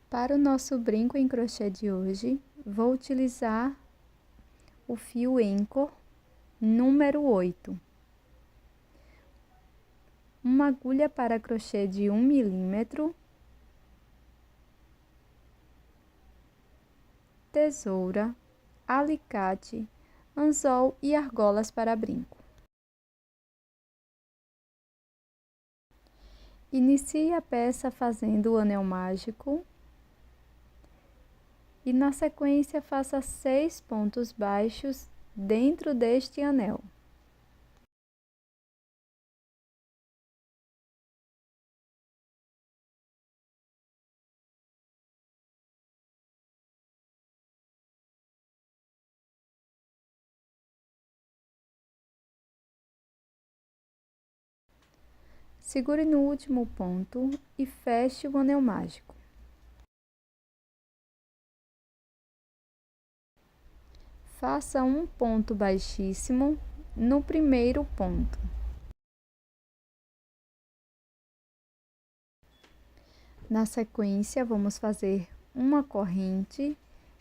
Para o nosso brinco em crochê de hoje, vou utilizar o fio Anchor número 8. Uma agulha para crochê de 1 milímetro, tesoura, alicate, anzol e argolas para brinco. Inicie a peça fazendo o anel mágico e na sequência faça 6 pontos baixos dentro deste anel. Segure no último ponto e feche o anel mágico. Faça um ponto baixíssimo no primeiro ponto. Na sequência, vamos fazer uma corrente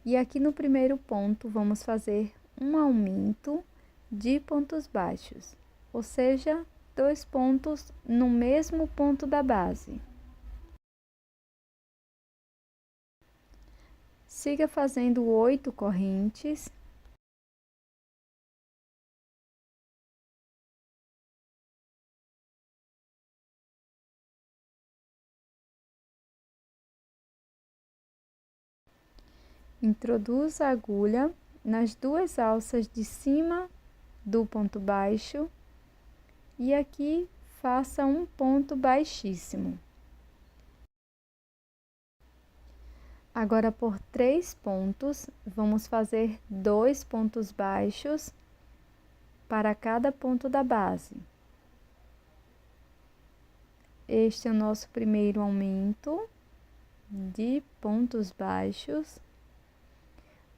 e aqui no primeiro ponto vamos fazer um aumento de pontos baixos, ou seja, 2 pontos no mesmo ponto da base. Siga fazendo 8 correntes. Introduza a agulha nas 2 alças de cima do ponto baixo e aqui faça um ponto baixíssimo. Agora, por 3 pontos, vamos fazer 2 pontos baixos para cada ponto da base. Este é o nosso primeiro aumento de pontos baixos.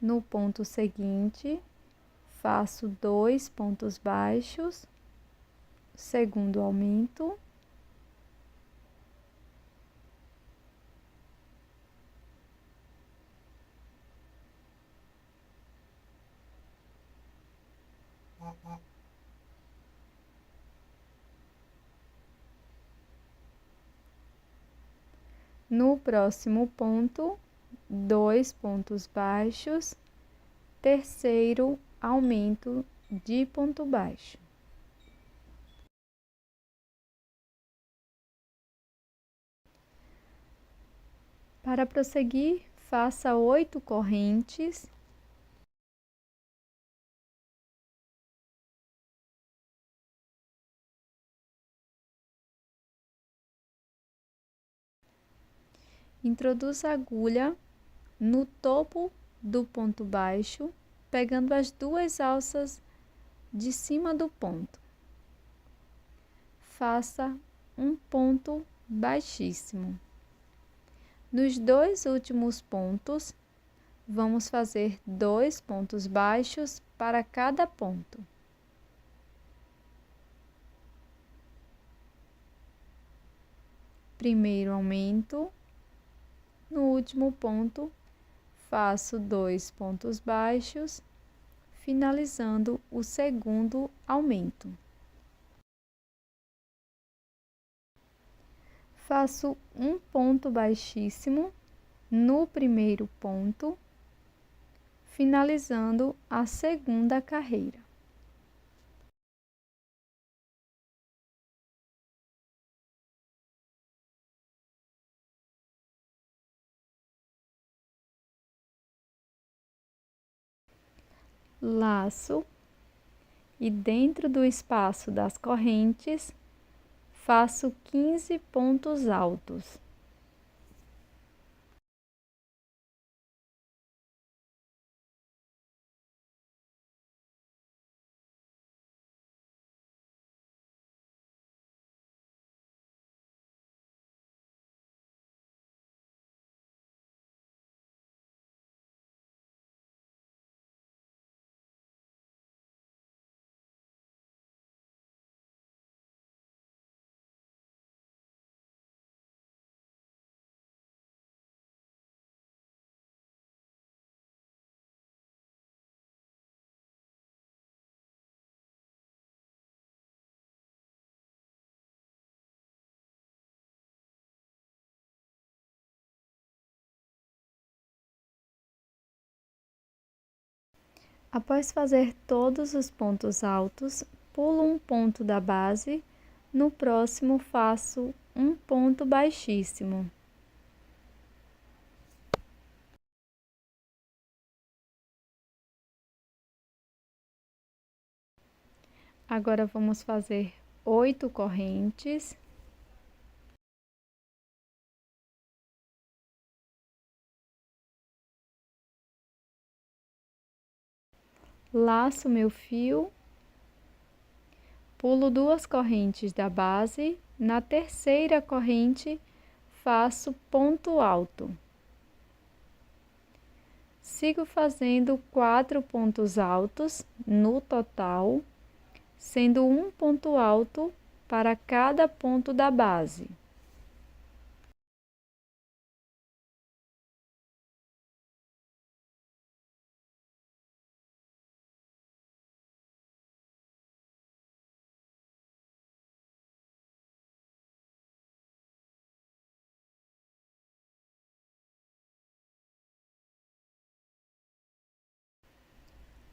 No ponto seguinte, faço 2 pontos baixos, segundo aumento. No próximo ponto, 2 pontos baixos, terceiro aumento de ponto baixo. Para prosseguir, faça 8 correntes. Introduza a agulha no topo do ponto baixo, pegando as 2 alças de cima do ponto. Faça um ponto baixíssimo. Nos 2 últimos pontos, vamos fazer 2 pontos baixos para cada ponto. Primeiro aumento, no último ponto, faço 2 pontos baixos, finalizando o segundo aumento. Faço um ponto baixíssimo no primeiro ponto, finalizando a segunda carreira. Laço e dentro do espaço das correntes, faço 15 pontos altos. Após fazer todos os pontos altos, pulo um ponto da base, no próximo faço um ponto baixíssimo. Agora vamos fazer 8 correntes. Laço meu fio, pulo 2 correntes da base, na terceira corrente faço ponto alto. Sigo fazendo 4 pontos altos no total, sendo um ponto alto para cada ponto da base.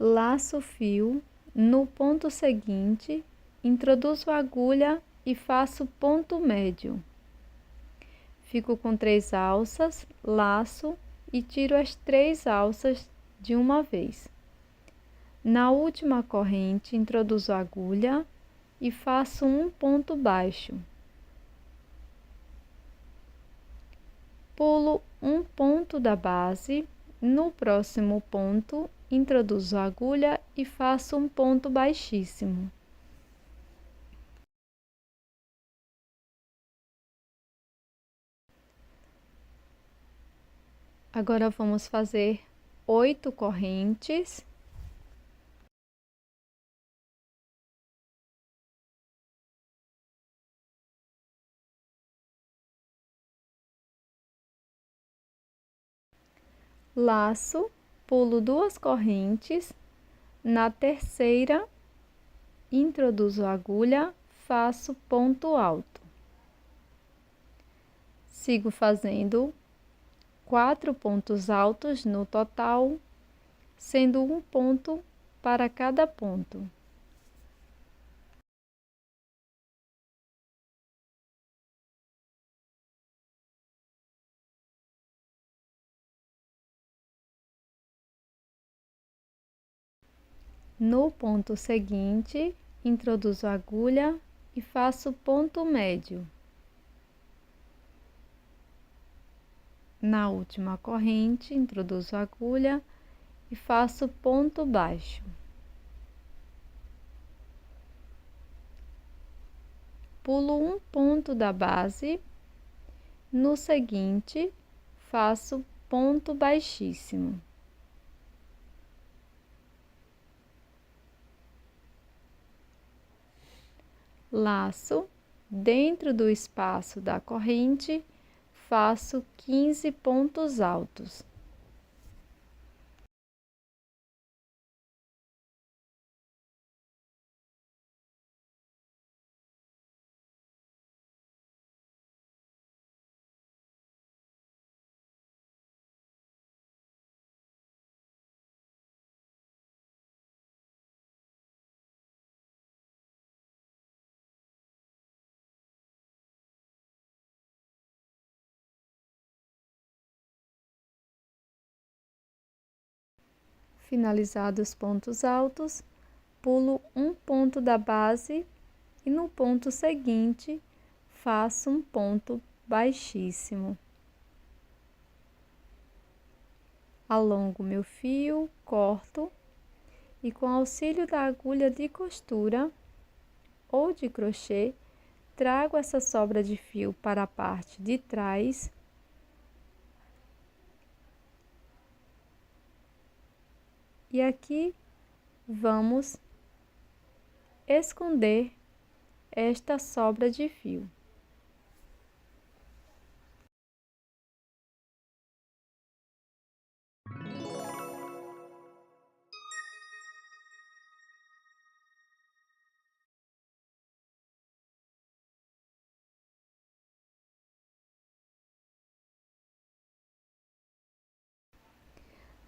Laço o fio, no ponto seguinte, introduzo a agulha e faço ponto médio. Fico com 3 alças, laço e tiro as 3 alças de uma vez. Na última corrente, introduzo a agulha e faço um ponto baixo. Pulo um ponto da base, no próximo ponto, introduzo a agulha e faço um ponto baixíssimo. Agora vamos fazer 8 correntes. Laço, pulo 2 correntes, na terceira, introduzo a agulha, faço ponto alto. Sigo fazendo 4 pontos altos no total, sendo um ponto para cada ponto. No ponto seguinte, introduzo a agulha e faço ponto médio. Na última corrente, introduzo a agulha e faço ponto baixo. Pulo um ponto da base, no seguinte, faço ponto baixíssimo. Laço, dentro do espaço da corrente, faço 15 pontos altos. Finalizados os pontos altos, pulo um ponto da base e no ponto seguinte faço um ponto baixíssimo. Alongo meu fio, corto e com auxílio da agulha de costura ou de crochê, trago essa sobra de fio para a parte de trás. E aqui vamos esconder esta sobra de fio.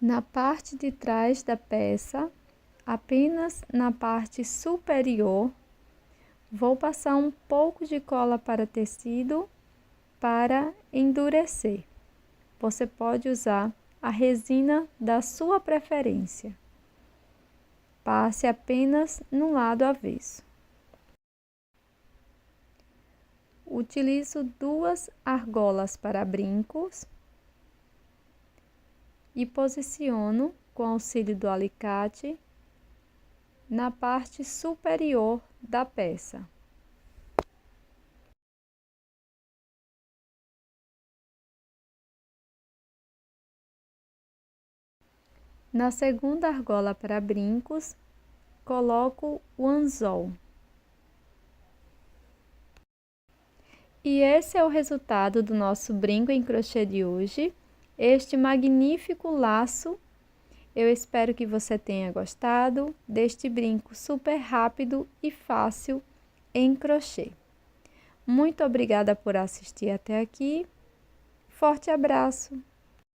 Na parte de trás da peça, apenas na parte superior, vou passar um pouco de cola para tecido para endurecer. Você pode usar a resina da sua preferência. Passe apenas no lado avesso. Utilizo 2 argolas para brincos e posiciono com auxílio do alicate na parte superior da peça. Na segunda argola para brincos, coloco o anzol. E esse é o resultado do nosso brinco em crochê de hoje, este magnífico laço. Eu espero que você tenha gostado deste brinco super rápido e fácil em crochê. Muito obrigada por assistir até aqui. Forte abraço!